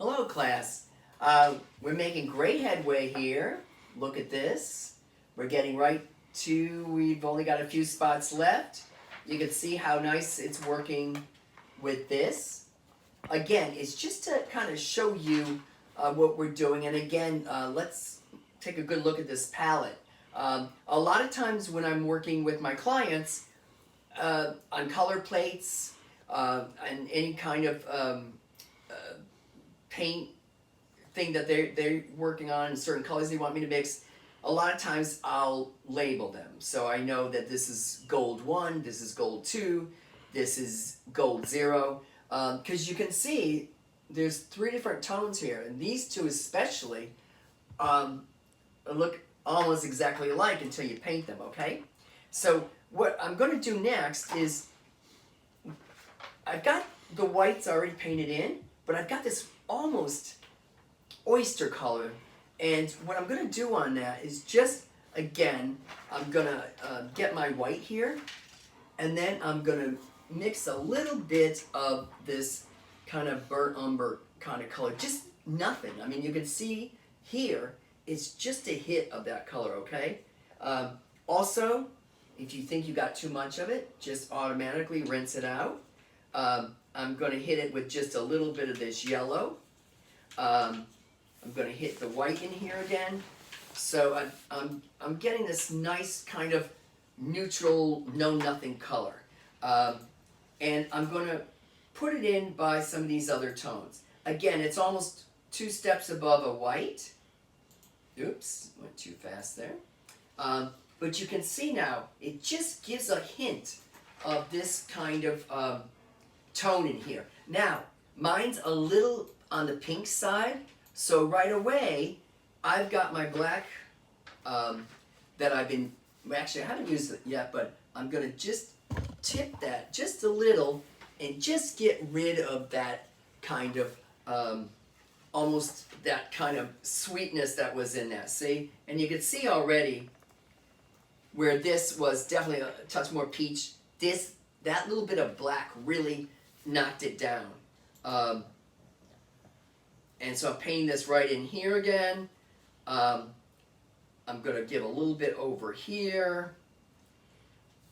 Hello, class. We're making great headway here. Look at this. We're getting right to, we've only got a few spots left. You can see how nice it's working with this. Again, it's just to kind of show you what we're doing. And again, let's take a good look at this palette. A lot of times when I'm working with my clients on color plates and any kind of paint thing that they're working on and certain colors they want me to mix, a lot of times I'll label them. So I know that this is gold 1, this is gold 2, this is gold 0. Because you can see there's 3 different tones here, and these 2 especially look almost exactly alike until you paint them, okay? So what I'm going to do next is, I've got the whites already painted in, but I've got this almost oyster color, and what I'm going to do on that is just, again, I'm going to get my white here, and then I'm going to mix a little bit of this kind of burnt umber kind of color, just nothing. I mean, you can see here, it's just a hit of that color, okay? Also, if you think you got too much of it, just automatically rinse it out. I'm going to hit it with just a little bit of this yellow. I'm going to hit the white in here again. So I'm getting this nice kind of neutral, know-nothing color. And I'm going to put it in by some of these other tones. Again, it's almost 2 steps above a white. Oops, went too fast there. But you can see now, it just gives a hint of this kind of tone in here. Now, mine's a little on the pink side, so right away, I've got my black that I've been, actually I haven't used it yet, but I'm going to just tip that just a little and just get rid of that kind of, almost that kind of sweetness that was in that, see? And you can see already where this was definitely a touch more peach, that little bit of black really knocked it down. And so I'm painting this right in here again. I'm going to give a little bit over here.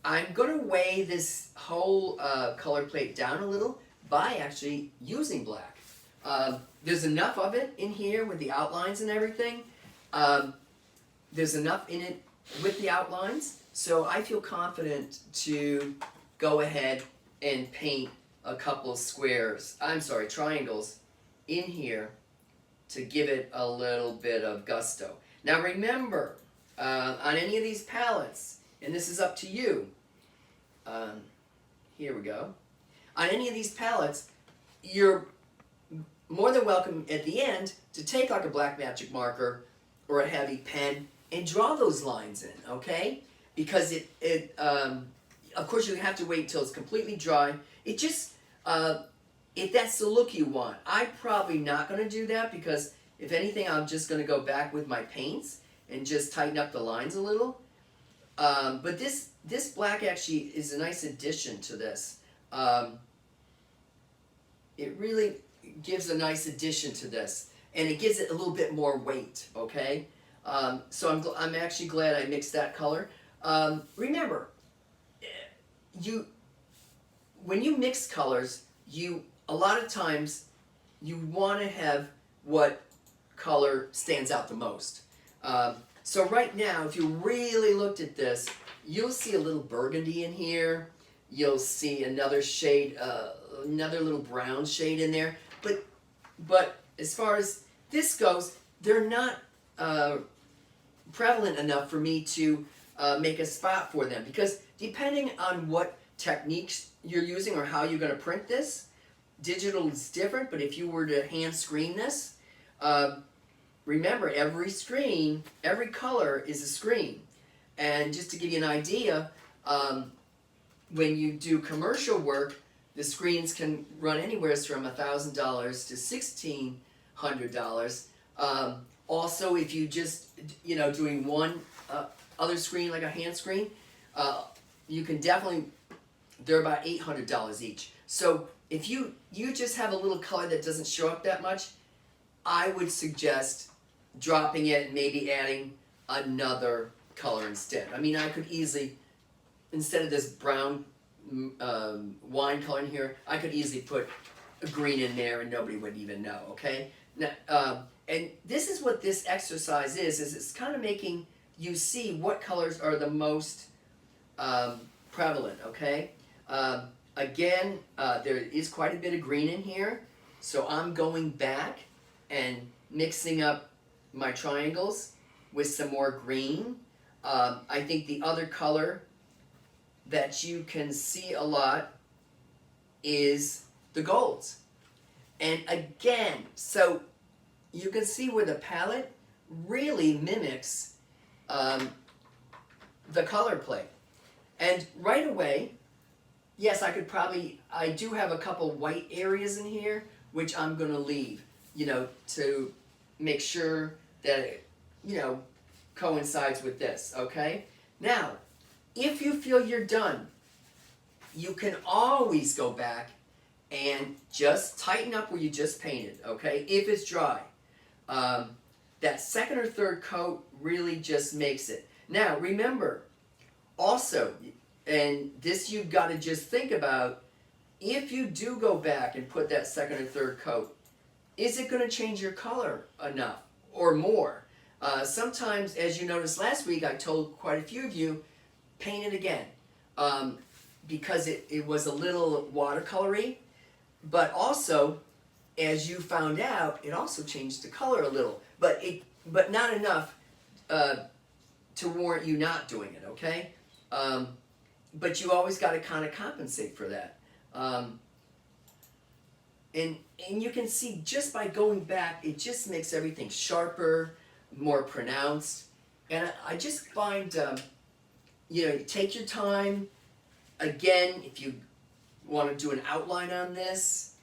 I'm going to weigh this whole color plate down a little by actually using black. There's enough of it in here with the outlines and everything. There's enough in it with the outlines, so I feel confident to go ahead and paint a couple of triangles in here to give it a little bit of gusto. Now remember, on any of these palettes, and this is up to you, here we go, on any of these palettes, you're more than welcome at the end to take like a black magic marker or a heavy pen and draw those lines in, okay? Because of course you have to wait until it's completely dry. It just, if that's the look you want. I'm probably not going to do that because if anything I'm just going to go back with my paints and just tighten up the lines a little. But this black actually is a nice addition to this. It really gives a nice addition to this, and it gives it a little bit more weight, okay? So I'm actually glad I mixed that color. Remember, when you mix colors, a lot of times you want to have what color stands out the most. So right now, if you really looked at this, you'll see a little burgundy in here. You'll see another shade, another little brown shade in there. But as far as this goes, they're not prevalent enough for me to make a spot for them, because depending on what techniques you're using or how you're going to print this, digital is different, but if you were to hand screen this, remember every screen, every color is a screen. And just to give you an idea, when you do commercial work, the screens can run anywhere from $1,000 to $1,600. Also, if you just, doing one other screen, like a hand screen, you can definitely, they're about $800 each. So if you just have a little color that doesn't show up that much, I would suggest dropping it and maybe adding another color instead. I mean, I could easily, instead of this brown wine color in here, I could easily put a green in there and nobody would even know, okay? Now, and this is what this exercise is it's kind of making you see what colors are the most prevalent, okay? Again, there is quite a bit of green in here, so I'm going back and mixing up my triangles with some more green. I think the other color that you can see a lot is the golds. And again, so you can see where the palette really mimics the color plate. And right away, yes, I do have a couple white areas in here, which I'm going to leave, to make sure that it, coincides with this, okay? Now, if you feel you're done, you can always go back and just tighten up where you just painted, okay? If it's dry. That second or third coat really just makes it. Now, remember, also, and this you've got to just think about, if you do go back and put that second or third coat, is it going to change your color enough or more? Sometimes, as you noticed last week, I told quite a few of you, paint it again. Because it was a little watercolory, but also, as you found out, it also changed the color a little, but not enough to warrant you not doing it, okay? But you always got to kind of compensate for that. And you can see just by going back, it just makes everything sharper, more pronounced. And I just find, take your time. Again, if you want to do an outline on this,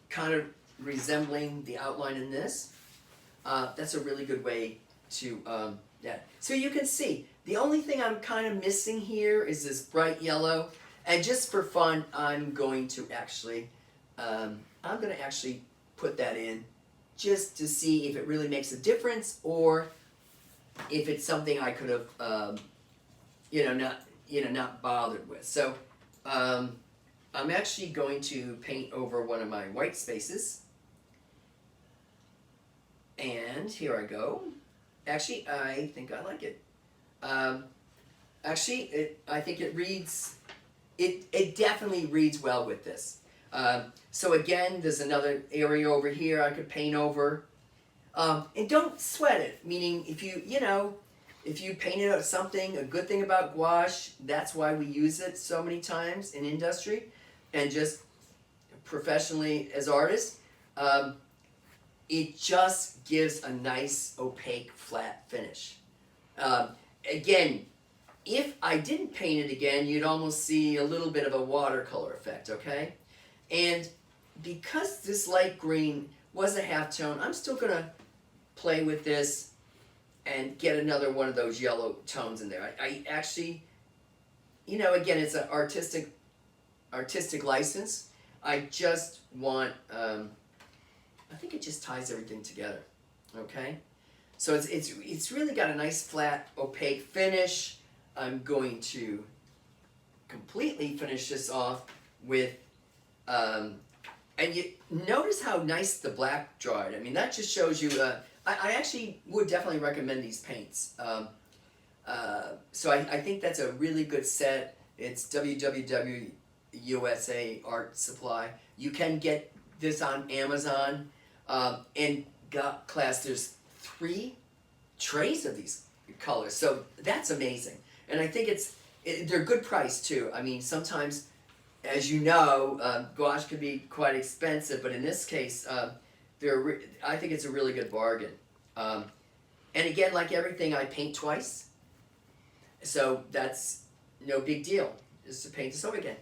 kind of resembling the outline in this, that's a really good way to, So you can see, the only thing I'm kind of missing here is this bright yellow. And just for fun, I'm going to actually put that in just to see if it really makes a difference or if it's something I could have, not bothered with. So I'm actually going to paint over one of my white spaces. And here I go. Actually, I think I like it. I think it reads, it definitely reads well with this. So again, there's another area over here I could paint over. And don't sweat it, meaning if you painted out something, a good thing about gouache, that's why we use it so many times in industry and just professionally as artists. It just gives a nice opaque flat finish. Again, if I didn't paint it again, you'd almost see a little bit of a watercolor effect, okay? And because this light green was a halftone, I'm still going to play with this and get another one of those yellow tones in there. I actually, again, it's an artistic license. I just want, I think it just ties everything together, okay? So it's really got a nice flat opaque finish. I'm going to completely finish this off with, and you notice how nice the black dried. I mean, that just shows you, I actually would definitely recommend these paints. So I think that's a really good set. It's WWW USA Art Supply. You can get this on Amazon. And class, there's 3 trays of these colors. So that's amazing. And I think they're good price too. I mean, sometimes, as you know, gouache can be quite expensive, but in this case, I think it's a really good bargain. And again, like everything, I paint twice. So that's no big deal, just to paint this over again.